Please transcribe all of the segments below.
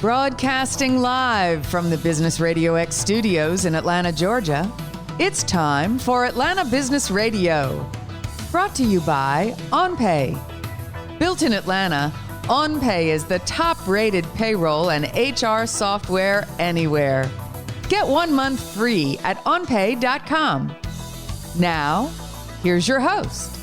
Broadcasting live from the Business RadioX studios in Atlanta, Georgia, it's time for Atlanta Business Radio. Brought to you by OnPay. Built in Atlanta, OnPay is the top-rated payroll and HR software anywhere. Get 1 month free at onpay.com. Now, here's your host.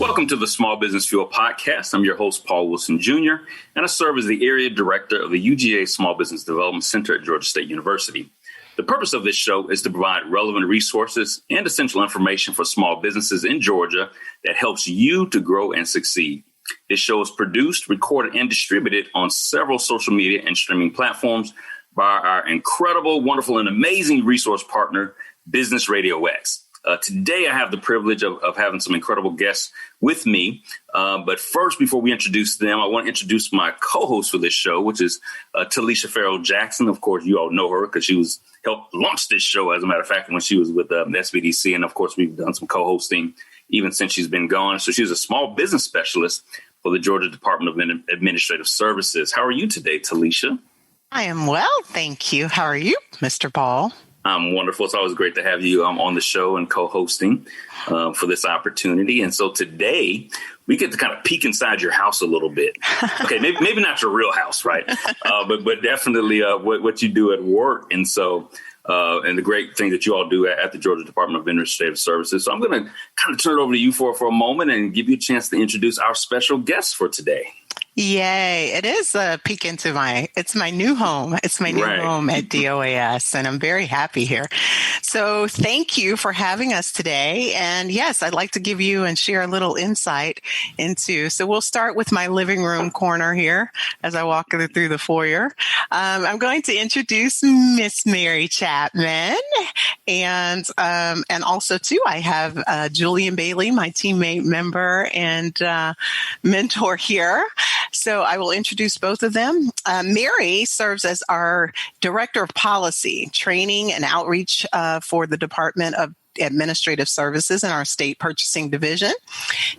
Welcome to the Small Business Fuel Podcast. I'm your host, Paul Wilson Jr., and I serve as the Area Director of the UGA Small Business Development Center at Georgia State University. The purpose of this show is to provide relevant resources and essential information for small businesses in Georgia that helps you to grow and succeed. This show is produced, recorded, and distributed on several social media and streaming platforms by our incredible, wonderful, and amazing resource partner, Business RadioX. Today, I have the privilege of having some incredible guests with me. But first, before we introduce them, I want to introduce my co-host for this show, which is Talisha Farrell Jackson. Of course, you all know her because she helped launch this show, as a matter of fact, when she was with SBDC. And of course, we've done some co-hosting even since she's been gone. So she's a small business specialist for the Georgia Department of Administrative Services. How are you today, Talisha? I am well, thank you. How are you, Mr. Paul? I'm wonderful. It's always great to have you on the show and co-hosting for this opportunity. And so today we get to kind of peek inside your house a little bit. Okay, maybe not your real house, right? But definitely what you do at work. And so and the great thing that you all do at the Georgia Department of Administrative Services. So I'm going to kind of turn it over to you for a moment and give you a chance to introduce our special guest for today. Yay. It is a peek into my new home. It's my new home at DOAS, and I'm very happy here. So thank you for having us today. And yes, I'd like to give you and share a little insight so we'll start with my living room corner here as I walk through the foyer. I'm going to introduce Miss Mary Chapman. And also too, I have Julian Bailey, my teammate member and mentor here. So I will introduce both of them. Mary serves as our Director of Policy, Training, and Outreach for the Department of Administrative Services in our State Purchasing Division.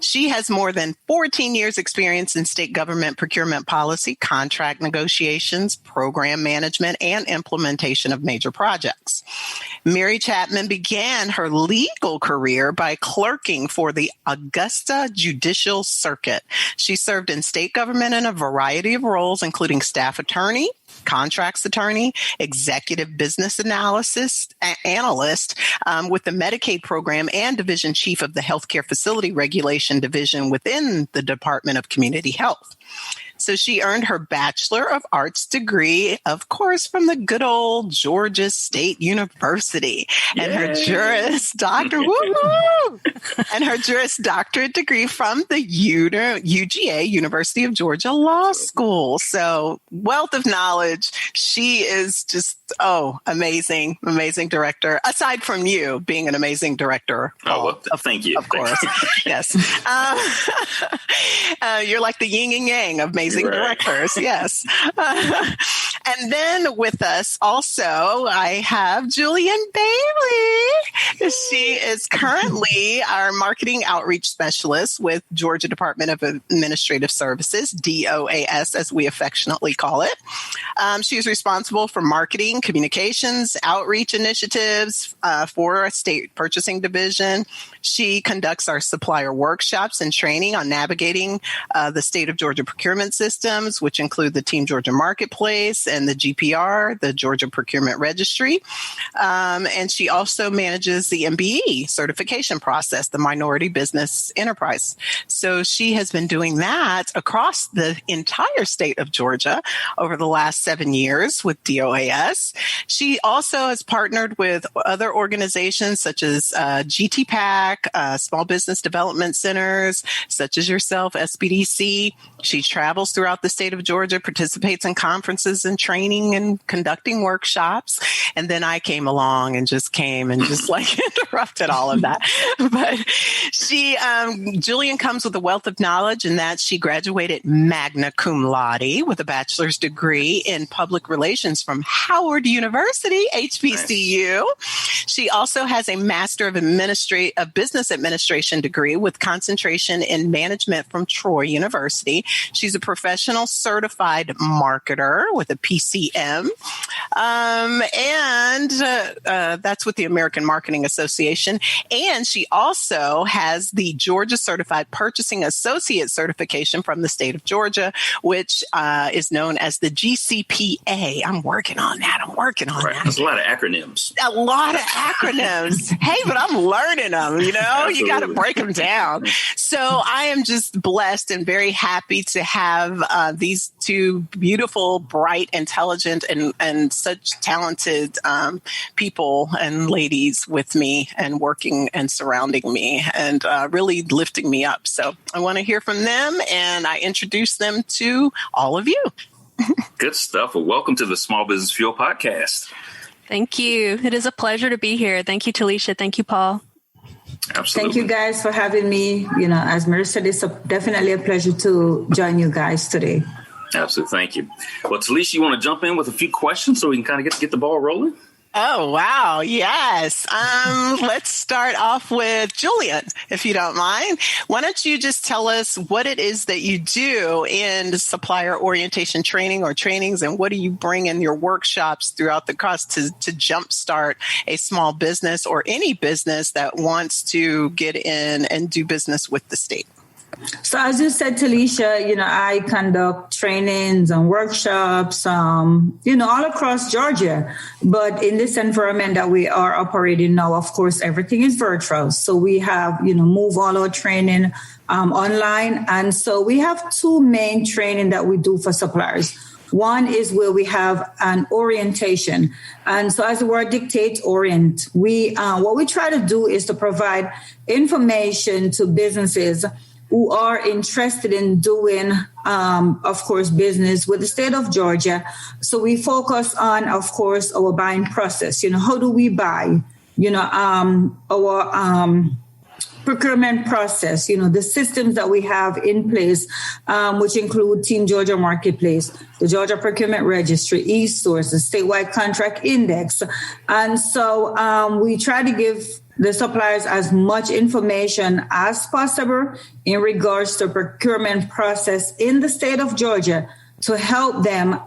She has more than 14 years experience in state government procurement policy, contract negotiations, program management, and implementation of major projects. Mary Chapman began her legal career by clerking for the Augusta Judicial Circuit. She served in state government in a variety of roles, including staff attorney, contracts attorney, executive business analyst with the Medicaid program, and division chief of the Healthcare Facility Regulation Division within the Department of Community Health. So she earned her Bachelor of Arts degree, of course, from the good old Georgia State University. Yay. And her Juris Doctorate, and her Juris Doctorate degree from the UGA, University of Georgia Law School. So wealth of knowledge. She is just, amazing director. Aside from you being an amazing director. Thank you. Of course. Yes. You're like the yin and yang of amazing directors. Yes. And then with us also, I have Julian Bailey. She is currently our marketing outreach specialist with Georgia Department of Administrative Services, DOAS, as we affectionately call it. She is responsible for marketing, communications, outreach initiatives for our state purchasing division. She conducts our supplier workshops and training on navigating the state of Georgia procurement systems, which include the Team Georgia Marketplace and the GPR, the Georgia Procurement Registry. And she also manages the MBE certification process, the Minority Business Enterprise. So she has been doing that across the entire state of Georgia over the last 7 years with DOAS. She also has partnered with other organizations such as GTPAC, Small Business Development Centers, such as yourself, SBDC. She travels throughout the state of Georgia, participates in conferences and training and conducting workshops. And then I came along and just interrupted all of that. But Julian comes with a wealth of knowledge in that she graduated magna cum laude with a bachelor's degree in public relations from Howard University, HBCU. Nice. She also has a Master of Business Administration degree with concentration in management from Troy University. She's a professional certified marketer with a PCM. And that's with the American Marketing Association. And she also has the Georgia Certified Purchasing Associate certification from the state of Georgia, which is known as the GCPA. I'm working on that. Right. There's a lot of acronyms. Hey, but I'm learning them, Absolutely. You got to break them down. So I am just blessed and very happy to have these two beautiful, bright, intelligent, and such talented people and ladies with me and working and surrounding me and really lifting me up. So I want to hear from them, and I introduce them to all of you. Good stuff. Well, welcome to the Small Business Fuel Podcast. Thank you. It is a pleasure to be here. Thank you, Talisha. Thank you, Paul. Absolutely. Thank you guys for having me. As Mary said, it's definitely a pleasure to join you guys today. Absolutely. Thank you. Well, Talisha, you want to jump in with a few questions so we can kind of get the ball rolling? Oh, wow. Yes. Let's start off with Julian, if you don't mind. Why don't you just tell us what it is that you do in supplier orientation training or trainings, and what do you bring in your workshops throughout the course to jumpstart a small business or any business that wants to get in and do business with the state? So as you said, Talisha, I conduct trainings and workshops, all across Georgia. But in this environment that we are operating now, of course, everything is virtual. So we have, move all our training online. And so we have two main training that we do for suppliers. One is where we have an orientation. And so as the word dictates, orient, what we try to do is to provide information to businesses who are interested in doing, of course, business with the state of Georgia. So we focus on, of course, our buying process. How do we buy? Our procurement process, the systems that we have in place, which include Team Georgia Marketplace, the Georgia Procurement Registry, eSource, the Statewide Contract Index. And so we try to give the suppliers as much information as possible in regards to procurement process in the state of Georgia to help them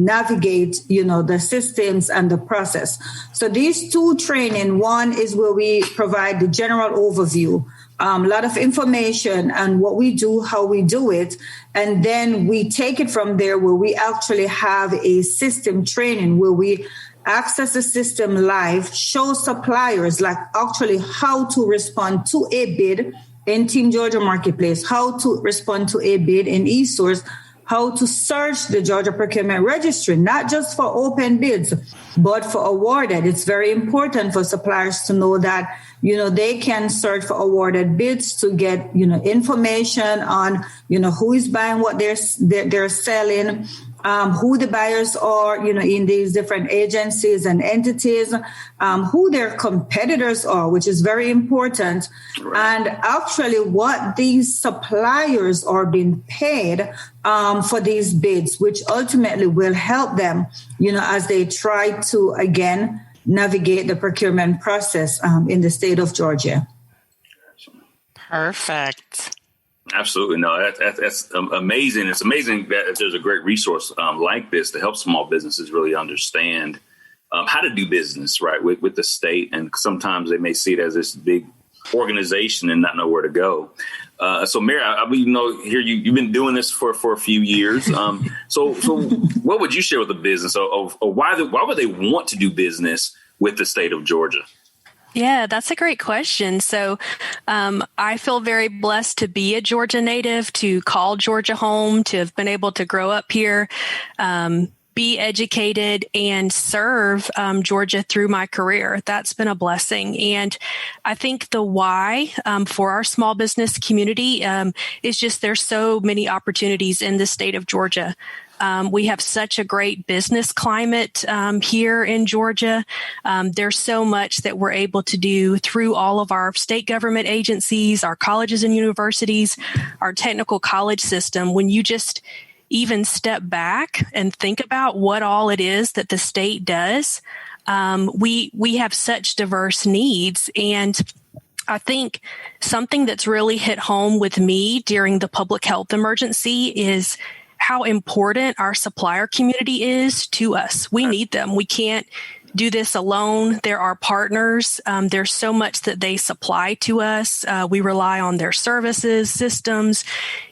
navigate, the systems and the process. So these two training, one is where we provide the general overview, a lot of information on what we do, how we do it. And then we take it from there where we actually have a system training where we access the system live, show suppliers actually how to respond to a bid in Team Georgia Marketplace, how to respond to a bid in eSource, how to search the Georgia Procurement Registry, not just for open bids, but for awarded. It's very important for suppliers to know that, they can search for awarded bids to get, information on, who is buying what they're selling, who the buyers are, in these different agencies and entities, who their competitors are, which is very important. Right. And actually what these suppliers are being paid for these bids, which ultimately will help them, as they try to, again, navigate the procurement process in the state of Georgia. Perfect. Absolutely. No, that's amazing. It's amazing that there's a great resource like this to help small businesses really understand how to do business, right, with the state. And sometimes they may see it as this big organization and not know where to go. So, Mary, here you've been doing this for a few years. So what would you share with the business of why would they want to do business with the state of Georgia? Yeah, that's a great question. So I feel very blessed to be a Georgia native, to call Georgia home, to have been able to grow up here, be educated, and serve Georgia through my career. That's been a blessing. And I think the why for our small business community is just there's so many opportunities in the state of Georgia. We have such a great business climate here in Georgia. There's so much that we're able to do through all of our state government agencies, our colleges and universities, our technical college system. When you just even step back and think about what all it is that the state does, we have such diverse needs. And I think something that's really hit home with me during the public health emergency is how important our supplier community is to us. We need them. We can't do this alone. They're our partners. There's so much that they supply to us. We rely on their services, systems,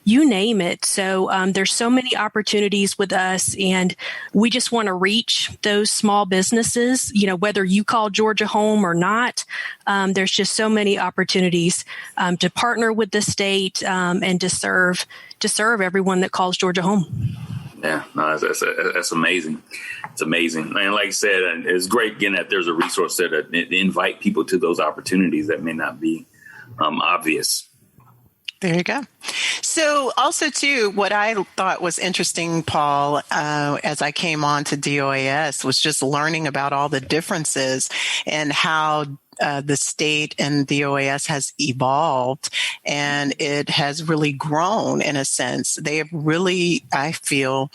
you name it. So there's so many opportunities with us, and we just want to reach those small businesses, whether you call Georgia home or not. There's just so many opportunities to partner with the state and to serve everyone that calls Georgia home. Yeah, no, that's amazing. It's amazing. And like I said, it's great again that there's a resource there to invite people to those opportunities that may not be obvious. There you go. So also, too, what I thought was interesting, Paul, as I came on to DOAS was just learning about all the differences and how the state and DOAS has evolved, and it has really grown in a sense. They have really, I feel,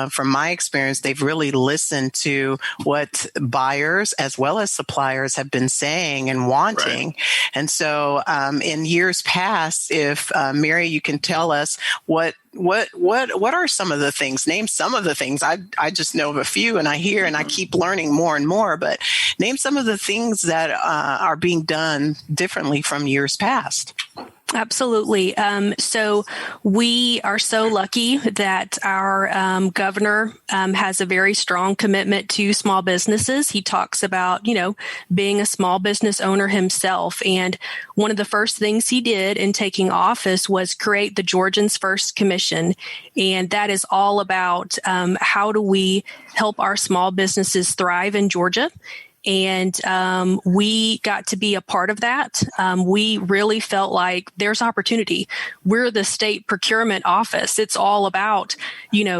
from my experience, they've really listened to what buyers as well as suppliers have been saying and wanting. Right. And so in years past, if Mary, you can tell us what are some of the things? Name some of the things. I just know of a few, and I hear and I keep learning more and more. But name some of the things that are being done differently from years past. Absolutely. So we are so lucky that our governor has a very strong commitment to small businesses. He talks about, being a small business owner himself. And one of the first things he did in taking office was create the Georgians First Commission. And that is all about how do we help our small businesses thrive in Georgia. And we got to be a part of that. We really felt like there's opportunity. We're the state procurement office. It's all about,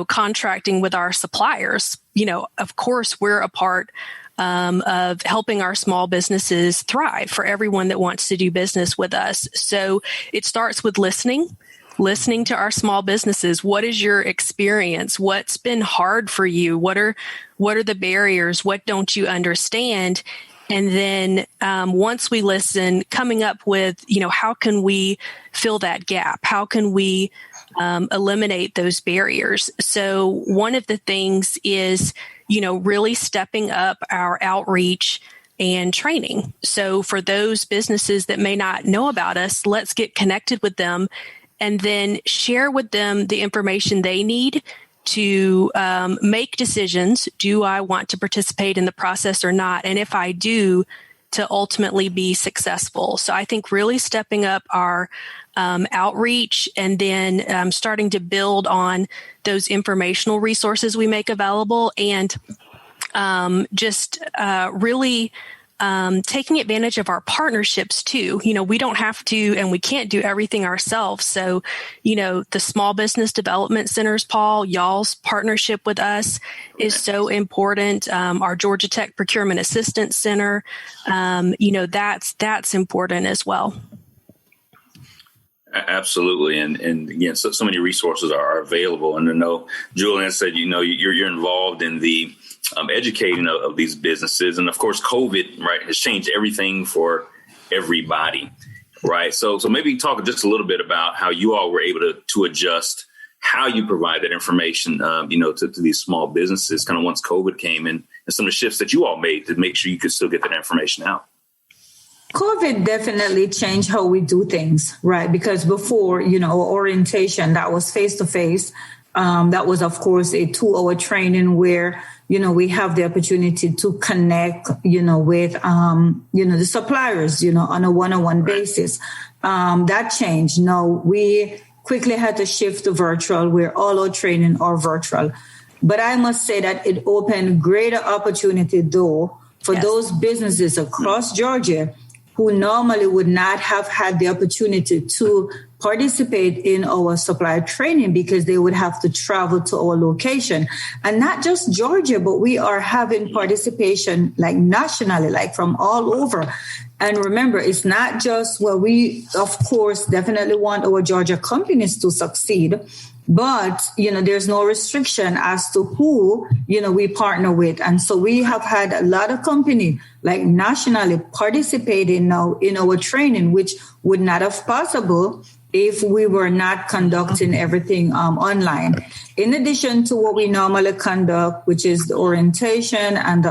contracting with our suppliers. Of course, we're a part of helping our small businesses thrive for everyone that wants to do business with us. So it starts with listening to our small businesses. What is your experience? What's been hard for you? What are the barriers? What don't you understand? And then once we listen, coming up with, how can we fill that gap? How can we eliminate those barriers? So one of the things is, really stepping up our outreach and training. So for those businesses that may not know about us, let's get connected with them and then share with them the information they need to make decisions. Do I want to participate in the process or not? And if I do, to ultimately be successful. So I think really stepping up our outreach and then starting to build on those informational resources we make available, and really taking advantage of our partnerships too. We don't have to, and we can't do everything ourselves. So, the Small Business Development Centers, Paul, y'all's partnership with us is so important. Our Georgia Tech Procurement Assistance Center, that's important as well. Absolutely. And again, so many resources are available. And I know Julian said, you're involved in the educating of these businesses. And of course, COVID, right, has changed everything for everybody, right? So maybe talk just a little bit about how you all were able to adjust how you provide that information, to these small businesses kind of once COVID came in, and some of the shifts that you all made to make sure you could still get that information out. COVID definitely changed how we do things, right? Because before, orientation, that was face-to-face. That was, of course, a 2-hour training where, we have the opportunity to connect, with, the suppliers, on a one-on-one basis. That changed. Now, we quickly had to shift to virtual, where all our training are virtual. But I must say that it opened greater opportunity, though, for those businesses across Georgia who normally would not have had the opportunity to participate in our supplier training because they would have to travel to our location. And not just Georgia, but we are having participation like nationally, like from all over. And remember, it's not just we, of course, definitely want our Georgia companies to succeed. But, there's no restriction as to who, we partner with. And so we have had a lot of company like nationally participating now in our training, which would not have possible if we were not conducting everything online. In addition to what we normally conduct, which is the orientation and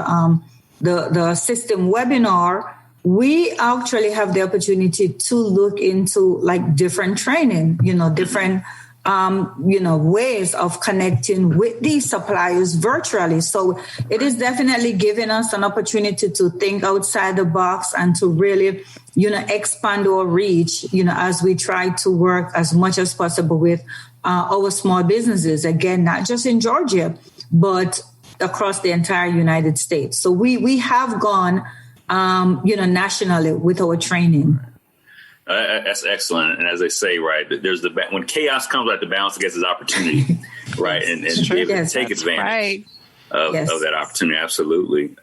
the system webinar, we actually have the opportunity to look into like different training, different ways of connecting with these suppliers virtually. So it is definitely giving us an opportunity to think outside the box and to really, expand our reach, as we try to work as much as possible with our small businesses. Again, not just in Georgia, but across the entire United States. So we have gone, nationally with our training. That's excellent. And as they say, right, there's when chaos comes, like the balance against his opportunity, right? And be able to take advantage of that opportunity. Absolutely.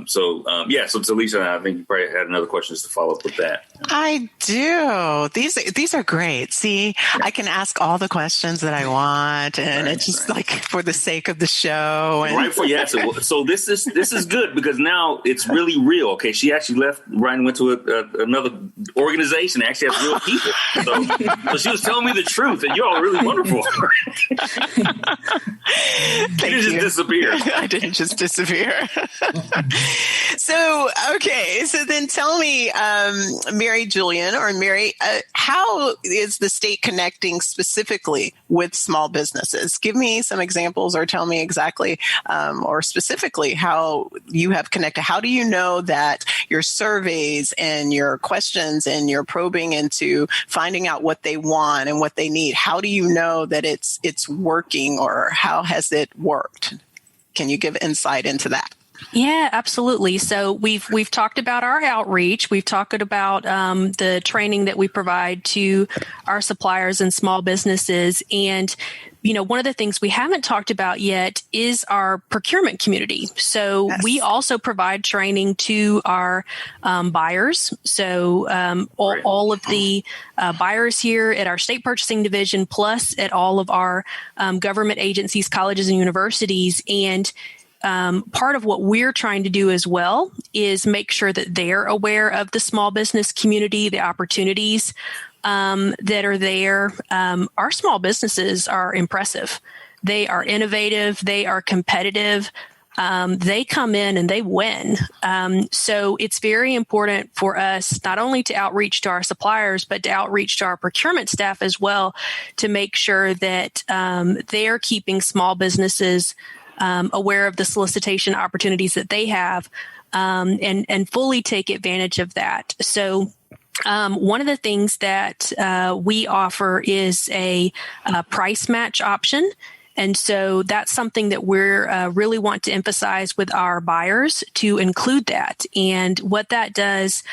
So Lisa, I think you probably had another question just to follow up with that. I do. These are great. See, I can ask all the questions that I want, and it's just like for the sake of the show. And right for you. So this is good because now it's really real. Okay, she actually left and went to another organization that actually has real people. So she was telling me the truth, and you're all really wonderful. You didn't just disappear. I didn't just disappear. So then tell me, Mary Julian or Mary, how is the state connecting specifically with small businesses? Give me some examples or tell me exactly or specifically how you have connected. How do you know that your surveys and your questions and your probing into finding out what they want and what they need, how do you know that it's working, or how has it worked? Can you give insight into that? Yeah, absolutely. So we've talked about our outreach. We've talked about the training that we provide to our suppliers and small businesses. And, one of the things we haven't talked about yet is our procurement community. So we also provide training to our buyers. So all of the buyers here at our state purchasing division, plus at all of our government agencies, colleges, and universities. And part of what we're trying to do as well is make sure that they're aware of the small business community, the opportunities that are there. Our small businesses are impressive. They are innovative. They are competitive. They come in and they win. So it's very important for us not only to outreach to our suppliers, but to outreach to our procurement staff as well, to make sure that they're keeping small businesses aware of the solicitation opportunities that they have, and fully take advantage of that. So one of the things that we offer is a price match option. And so that's something that we're really want to emphasize with our buyers, to include that. And what that does,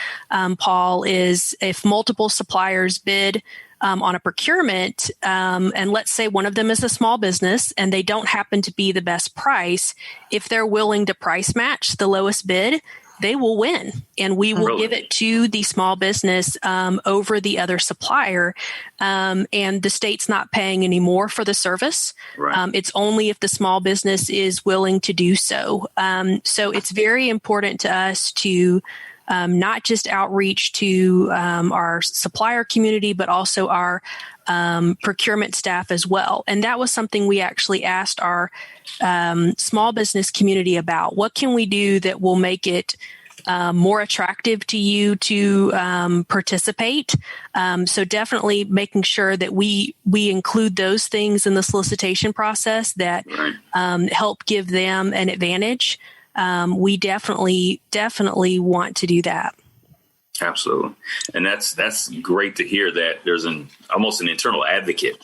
Paul, is if multiple suppliers bid on a procurement, and let's say one of them is a small business and they don't happen to be the best price, if they're willing to price match the lowest bid, they will win, and we will give it to the small business over the other supplier, and the state's not paying any more for the service. Right. It's only if the small business is willing to do so. So it's very important to us to not just outreach to our supplier community, but also our procurement staff as well. And that was something we actually asked our small business community about. What can we do that will make it more attractive to you to participate? So definitely making sure that we include those things in the solicitation process that help give them an advantage. We definitely want to do that. Absolutely. And that's great to hear that there's almost an internal advocate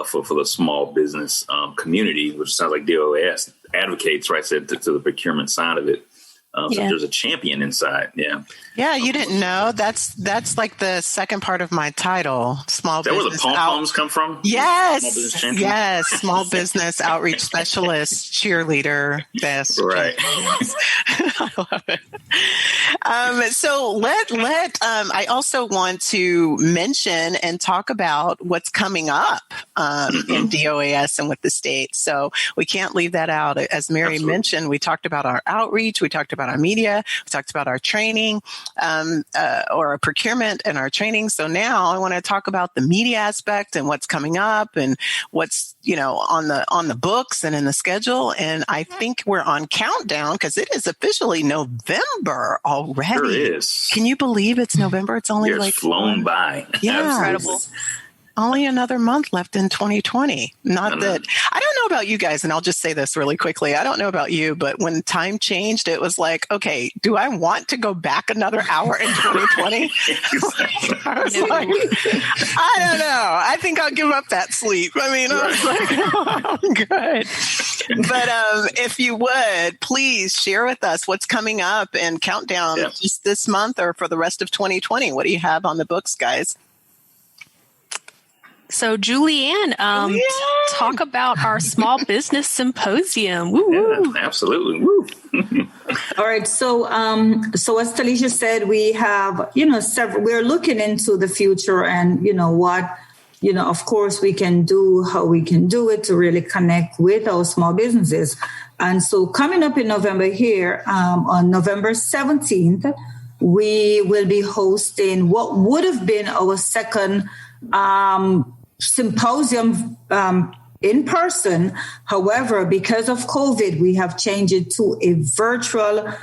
for the small business community, which sounds like DOAS advocates, right, to the procurement side of it. So there's a champion inside. Yeah. Yeah, you didn't know. That's like the second part of my title. Small business. Is that where the pom-poms come from? Yes. Small business champion? Yes. Small business outreach specialist, cheerleader, best. Right. I love it. So I also want to mention and talk about what's coming up in DOAS and with the state. So we can't leave that out. As Mary mentioned, we talked about our outreach, we talked about our media, we talked about our training, or our procurement and our training. So now I want to talk about the media aspect and what's coming up and what's, on the books and in the schedule. And I think we're on countdown because it is officially November already. Sure is. Can you believe it's November? It's only flown by. Yeah. Incredible. Only another month left in 2020. Not that I don't know about you guys, and I'll just say this really quickly. I don't know about you, but when time changed, it was like, okay, do I want to go back another hour in 2020? I was like, I don't know. I think I'll give up that sleep. I mean, I was like, I'm good. But if you would, please share with us what's coming up and countdown just this month or for the rest of 2020. What do you have on the books, guys? So, Julianne, talk about our small business symposium. Woo-woo. Yeah, absolutely. Woo. All right. So as Talisha said, we have, several, we're looking into the future and, what, of course we can do, how we can do it to really connect with our small businesses. And so coming up in November here, on November 17th, we will be hosting what would have been our second symposium in person. However, because of COVID, we have changed it to a virtual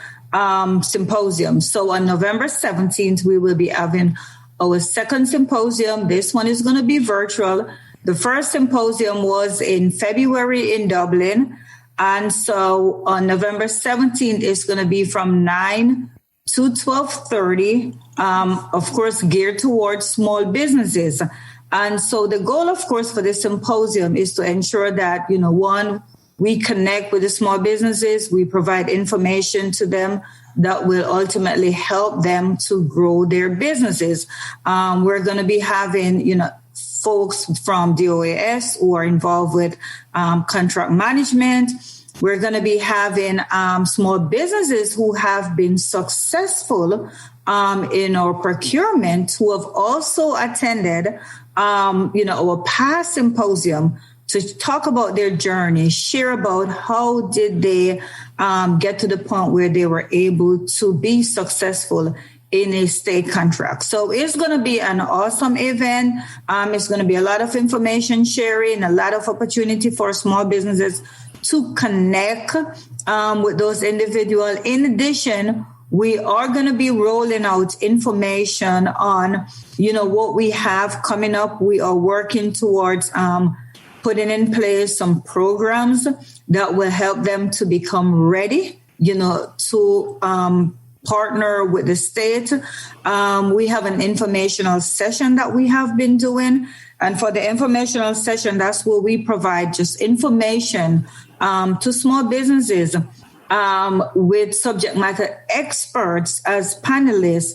symposium. So on November 17th, we will be having our second symposium. This one is going to be virtual. The first symposium was in February in Dublin. And so on November 17th, it's going to be from 9 to 12:30, of course, geared towards small businesses. And so the goal, of course, for this symposium is to ensure that, one, we connect with the small businesses, we provide information to them that will ultimately help them to grow their businesses. We're going to be having, folks from DOAS who are involved with contract management. We're going to be having small businesses who have been successful in our procurement who have also attended, our past symposium to talk about their journey, share about how did they get to the point where they were able to be successful in a state contract. So it's going to be an awesome event. It's going to be a lot of information sharing, a lot of opportunity for small businesses to connect with those individuals. In addition, we are going to be rolling out information on, what we have coming up. We are working towards putting in place some programs that will help them to become ready, to partner with the state. We have an informational session that we have been doing. And for the informational session, that's where we provide just information to small businesses with subject matter experts as panelists,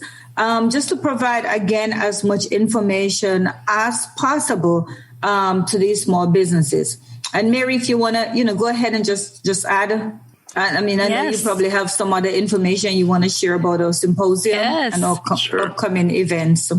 just to provide, again, as much information as possible to these small businesses. And Mary, if you want to, go ahead and just add. I know you probably have some other information you want to share about our symposium and our upcoming events.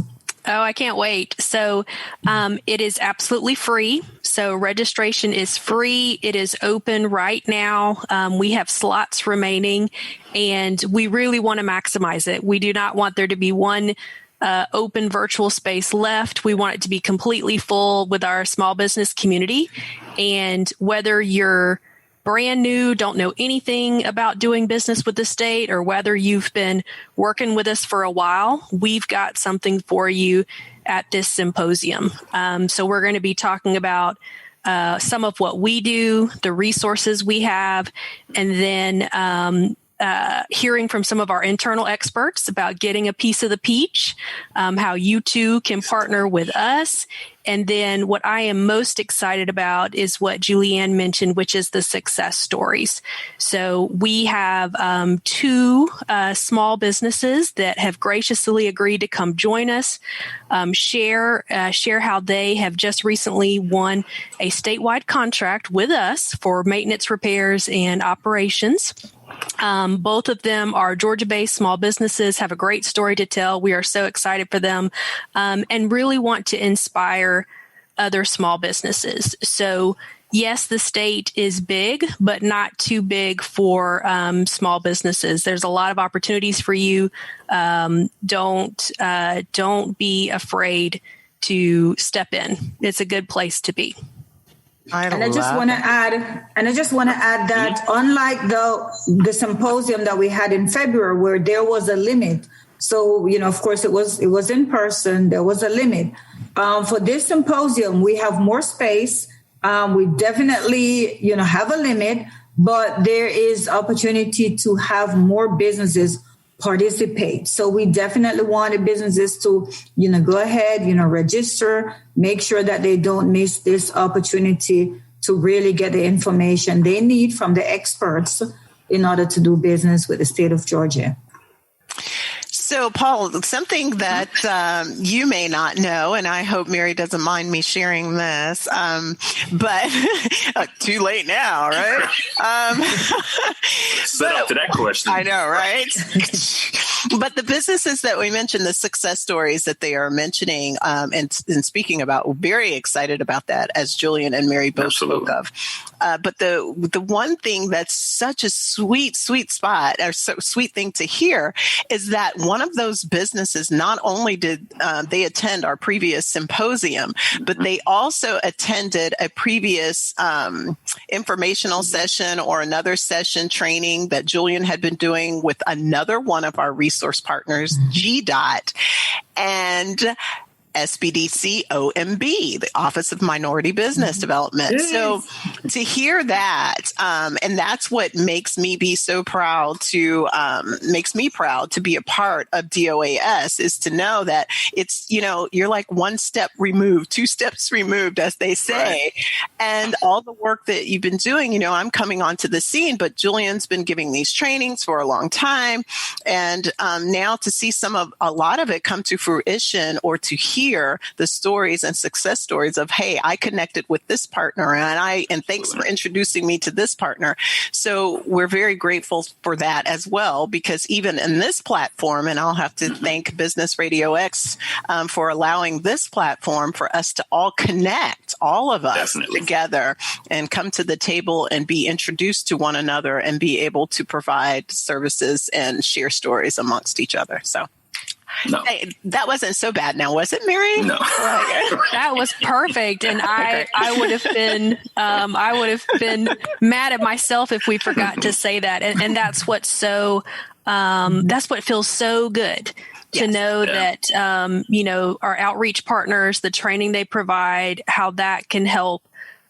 Oh, I can't wait. So it is absolutely free. So registration is free. It is open right now. We have slots remaining, and we really want to maximize it. We do not want there to be one open virtual space left. We want it to be completely full with our small business community. And whether you're brand new, don't know anything about doing business with the state, or whether you've been working with us for a while, we've got something for you at this symposium. So we're going to be talking about some of what we do, the resources we have, and then hearing from some of our internal experts about getting a piece of the peach, how you too can partner with us. And then what I am most excited about is what Julianne mentioned, which is the success stories. So we have 2 small businesses that have graciously agreed to come join us, share how they have just recently won a statewide contract with us for maintenance, repairs, and operations. Both of them are Georgia-based small businesses, have a great story to tell. We are so excited for them, and really want to inspire other small businesses. So yes, the state is big, but not too big for small businesses. There's a lot of opportunities for you. Don't be afraid to step in. It's a good place to be. I just want to add that unlike the symposium that we had in February, where there was a limit. So, of course, it was in person. There was a limit. For this symposium, we have more space. We definitely, have a limit, but there is opportunity to have more businesses participate. So we definitely wanted businesses to, go ahead, register, make sure that they don't miss this opportunity to really get the information they need from the experts in order to do business with the state of Georgia. So, Paul, something that you may not know, and I hope Mary doesn't mind me sharing this, but too late now, right? Set up to that question. I know, right? But the businesses that we mentioned, the success stories that they are mentioning and speaking about, we're very excited about that, as Julian and Mary both spoke of. But the one thing that's such a sweet spot, or sweet thing to hear, is that one of those businesses, not only did they attend our previous symposium, but they also attended a previous informational session or another session training that Julian had been doing with another one of our resource partners, GDOT, and SBDC OMB, the Office of Minority Business Development. Yes. So to hear that, and that's what makes me be so proud to, makes me proud to be a part of DOAS, is to know that it's, you're like one step removed, 2 steps removed, as they say. Right. And all the work that you've been doing, I'm coming onto the scene, but Julian's been giving these trainings for a long time. And now to see a lot of it come to fruition, or to hear the stories and success stories of, hey, I connected with this partner, and thanks for introducing me to this partner. So we're very grateful for that as well, because even in this platform, and I'll have to thank Business RadioX for allowing this platform for us to all connect, all of us together, and come to the table and be introduced to one another and be able to provide services and share stories amongst each other. So. No. Hey, that wasn't so bad now, was it, Mary? No. That was perfect. And I would have been mad at myself if we forgot to say that. And that's what's that's what feels so good to know that, our outreach partners, the training they provide, how that can help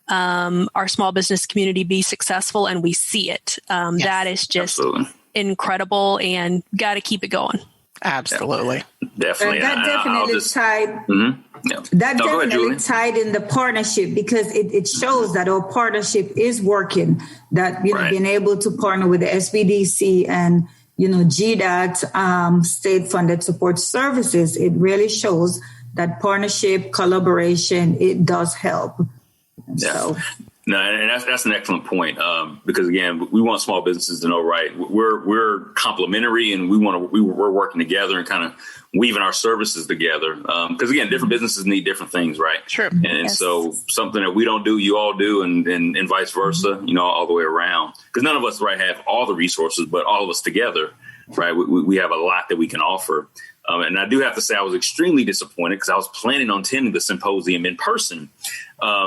our small business community be successful, and we see it. That is just incredible, and got to keep it going. Absolutely. Definitely. That definitely tied. Mm-hmm. Yeah. That definitely tied in the partnership, because it shows that our partnership is working, that, being able to partner with the SBDC and, GDOT, state funded support services, it really shows that partnership, collaboration, it does help. Yeah. So. No, and that's an excellent point, because again, we want small businesses to know, right? We're complementary, and we're working together and kind of weaving our services together. Because again, different businesses need different things, right? Sure. And so something that we don't do, you all do, and vice versa, all the way around. Because none of us, right, have all the resources, but all of us together, right? We have a lot that we can offer. And I do have to say, I was extremely disappointed, because I was planning on attending the symposium in person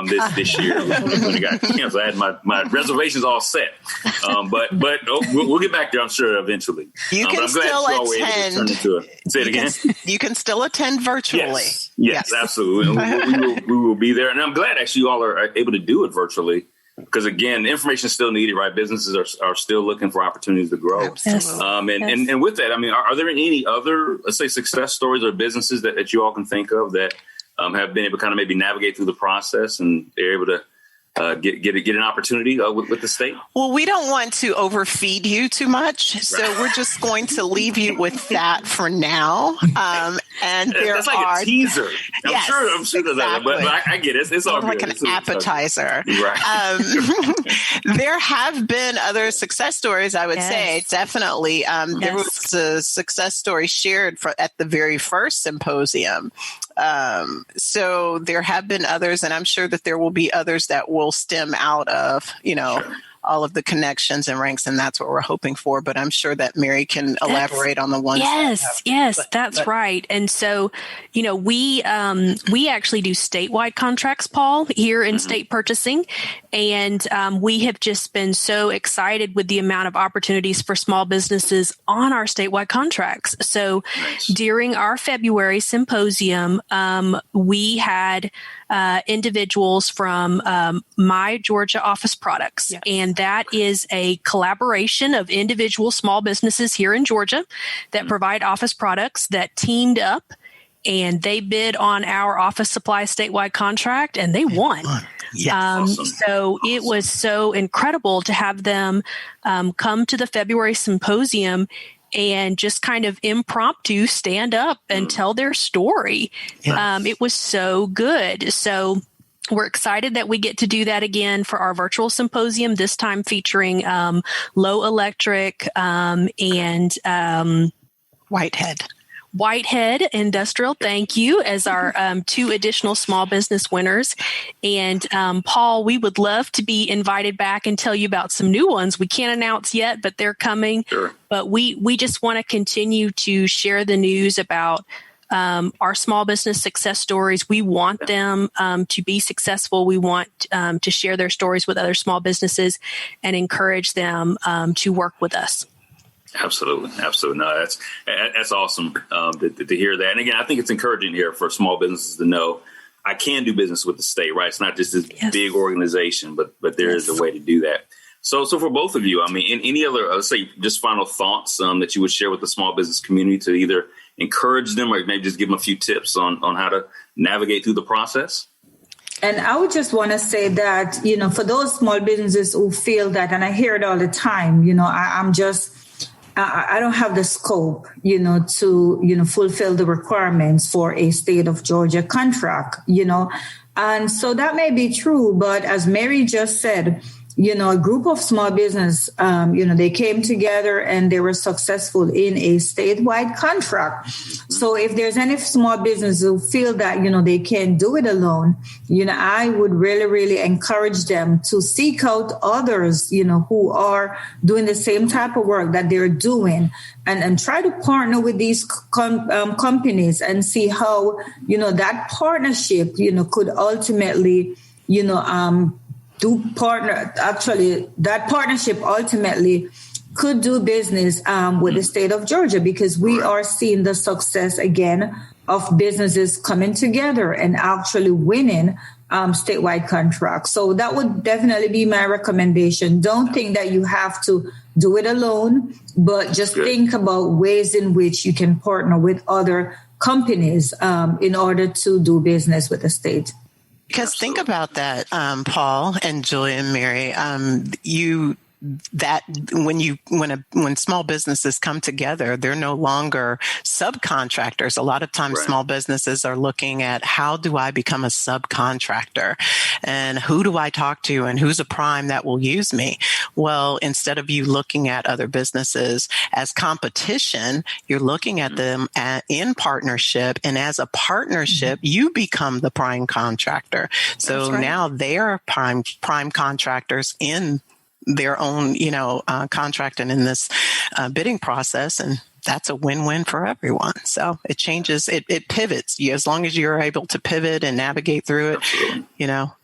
this year when it got canceled. I had my reservations all set, but we'll get back there, I'm sure, eventually. You can still attend. Say it again. You can still attend virtually. Yes, absolutely. We will be there, and I'm glad actually you all are able to do it virtually. Because again, information is still needed, right? Businesses are still looking for opportunities to grow. Absolutely. And with that, I mean, are there any other, let's say, success stories or businesses that you all can think of that have been able to kind of maybe navigate through the process and they're able to get an opportunity with the state? Well, we don't want to overfeed you too much, so we're just going to leave you with that for now. And that's like a teaser. I'm sure exactly. that, but I get it. It's all like good. An appetizer. Right. There have been other success stories, I would say, definitely. There was a success story shared at the very first symposium. So there have been others, and I'm sure that there will be others that will stem out of, all of the connections and ranks, and that's what we're hoping for. But I'm sure that Mary can elaborate on the ones. That's right. And so, we actually do statewide contracts, Paul, here in state purchasing. And we have just been so excited with the amount of opportunities for small businesses on our statewide contracts. So during our February symposium, we had individuals from My Georgia Office Products. Yes. And that is a collaboration of individual small businesses here in Georgia that provide office products that teamed up, and they bid on our office supply statewide contract, and they won. So it was so incredible to have them come to the February symposium and just kind of impromptu stand up and tell their story. Yes. It was so good. So we're excited that we get to do that again for our virtual symposium, this time featuring Low Electric and Whitehead Industrial, thank you, as our 2 additional small business winners. And Paul, we would love to be invited back and tell you about some new ones. We can't announce yet, but they're coming. Sure. But we just want to continue to share the news about our small business success stories. We want them to be successful. We want to share their stories with other small businesses and encourage them to work with us. Absolutely. No, that's awesome to hear that. And again, I think it's encouraging here for small businesses to know I can do business with the state, right? It's not just this big organization, but there is a way to do that. So for both of you, I mean, any other, let's say, just final thoughts that you would share with the small business community to either encourage them or maybe just give them a few tips on how to navigate through the process? And I would just want to say that, for those small businesses who feel that, and I hear it all the time, I don't have the scope, to, fulfill the requirements for a state of Georgia contract, and so that may be true. But as Mary just said, a group of small business, they came together and they were successful in a statewide contract. So if there's any small business who feel that, they can't do it alone, I would really, really encourage them to seek out others, who are doing the same type of work that they're doing and try to partner with these companies and see how, that partnership, could ultimately, that partnership ultimately could do business with the state of Georgia, because we are seeing the success again of businesses coming together and actually winning statewide contracts. So that would definitely be my recommendation. Don't think that you have to do it alone, but just think about ways in which you can partner with other companies in order to do business with the state. Because think about that, Paul and Julia and Mary, when small businesses come together, they're no longer subcontractors. A lot of times small businesses are looking at, how do I become a subcontractor, and who do I talk to, and who's a prime that will use me? Well, instead of you looking at other businesses as competition, you're looking at them in partnership, and as a partnership, you become the prime contractor. So now they are prime contractors in their own, contract and in this bidding process. And that's a win-win for everyone. So it changes, it pivots. As long as you're able to pivot and navigate through it,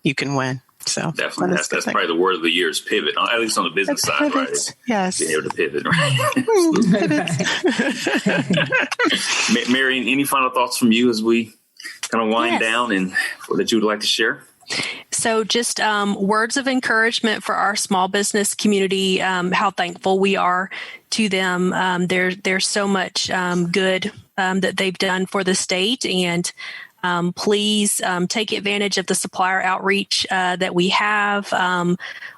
you can win. So definitely, that's probably the word of the year is pivot, at least on the business side, right? Yes. Being able to pivot, right? Mary, any final thoughts from you as we kind of wind down and that you would like to share? So just words of encouragement for our small business community, how thankful we are to them. There's so much good that they've done for the state, and please take advantage of the supplier outreach that we have.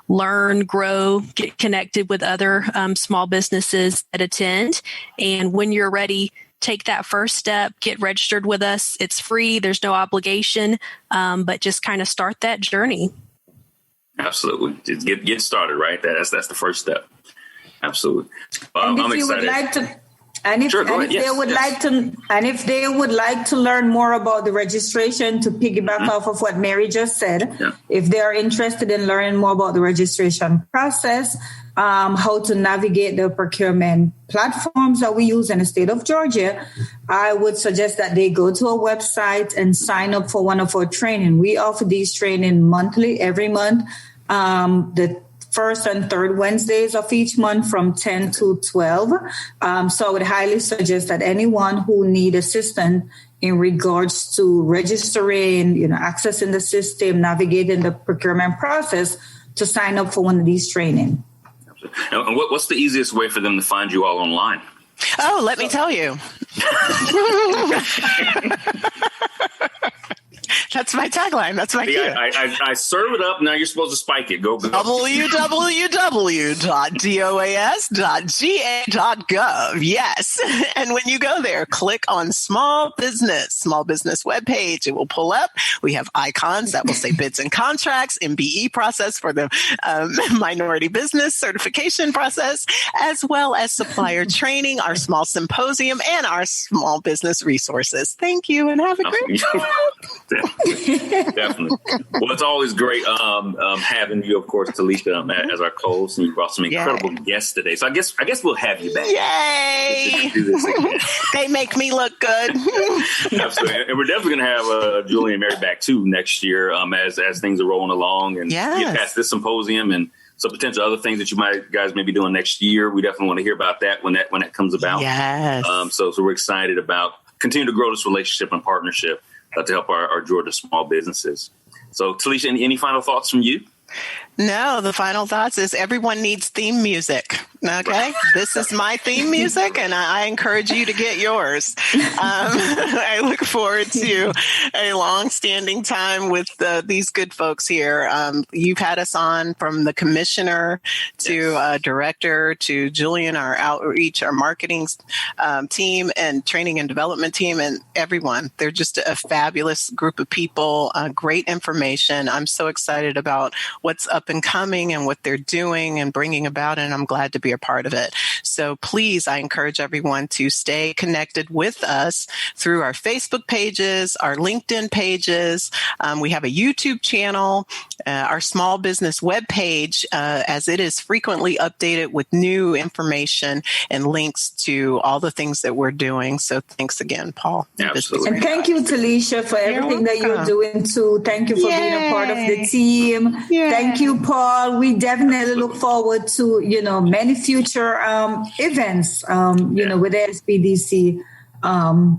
Learn, grow, get connected with other small businesses that attend. And when you're ready, take that first step, get registered with us. It's free. There's no obligation, but just kind of start that journey. Absolutely. Just get started, right? That's the first step. Absolutely. I'm excited. If they would like to learn more about the registration, to piggyback off of what Mary just said, if they are interested in learning more about the registration process, how to navigate the procurement platforms that we use in the state of Georgia, I would suggest that they go to our website and sign up for one of our training. We offer these training monthly, every month. The first and third Wednesdays of each month from 10 to 12. So I would highly suggest that anyone who need assistance in regards to registering, accessing the system, navigating the procurement process, to sign up for one of these training. And what's the easiest way for them to find you all online? Oh, let me tell you. That's my tagline. That's my cue. I serve it up. Now you're supposed to spike it. Go. www.doas.ga.gov. Yes. And when you go there, click on small business webpage. It will pull up. We have icons that will say bids and contracts, MBE process for the minority business certification process, as well as supplier training, our small symposium, and our small business resources. Thank you, and have a great day. Definitely. Well, it's always great having you, of course, Talisha, as our co-host, and you brought some incredible guests today. So I guess we'll have you back. Yay! Do this again. They make me look good. Absolutely, and we're definitely going to have Julian and Mary back too next year, as things are rolling along and get past this symposium and some potential other things that you guys may be doing next year. We definitely want to hear about that when that comes about. Yes. So we're excited about continue to grow this relationship and partnership to help our Georgia small businesses. So, Talisha, any final thoughts from you? No, the final thoughts is everyone needs theme music. Okay, this is my theme music, and I encourage you to get yours. I look forward to a long-standing time with these good folks here. You've had us on from the commissioner to director to Julian, our outreach, our marketing team, and training and development team, and everyone. They're just a fabulous group of people, great information. I'm so excited about what's up and coming and what they're doing and bringing about, and I'm glad to be a part of it. So please, I encourage everyone to stay connected with us through our Facebook pages, our LinkedIn pages. We have a YouTube channel, our small business webpage, as it is frequently updated with new information and links to all the things that we're doing. So thanks again, Paul. Absolutely. And thank you, Talisha, for everything that you're doing too. Thank you for being a part of the team. Thank you, Paul. We definitely look forward to, many future events, with the SBDC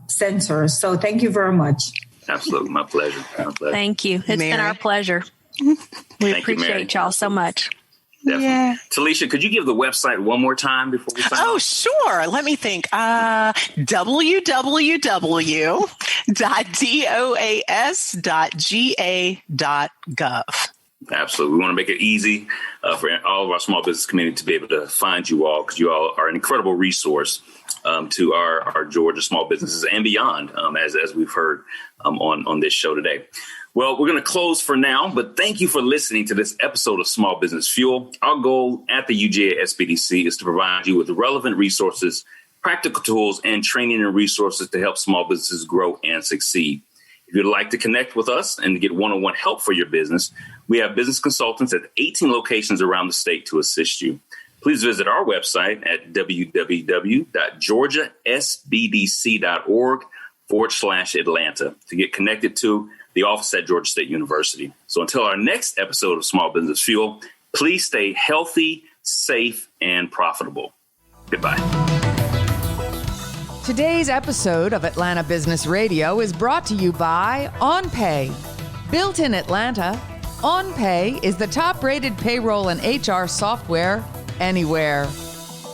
centers. So thank you very much. Absolutely. My pleasure. Thank you. It's been our pleasure. We appreciate y'all so much. Definitely. Yeah. Talisha, could you give the website one more time before we sign off? Oh, sure. Let me think. www.doas.ga.gov. Absolutely. We want to make it easy for all of our small business community to be able to find you all, because you all are an incredible resource to our Georgia small businesses and beyond, as we've heard on this show today. Well, we're going to close for now, but thank you for listening to this episode of Small Business Fuel. Our goal at the UGA SBDC is to provide you with relevant resources, practical tools, and training and resources to help small businesses grow and succeed. If you'd like to connect with us and get one-on-one help for your business, we have business consultants at 18 locations around the state to assist you. Please visit our website at www.georgiasbdc.org/Atlanta to get connected to the office at Georgia State University. So until our next episode of Small Business Fuel, please stay healthy, safe, and profitable. Goodbye. Today's episode of Atlanta Business Radio is brought to you by OnPay. Built in Atlanta, OnPay is the top-rated payroll and HR software anywhere.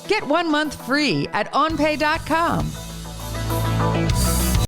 Get 1 month free at onpay.com.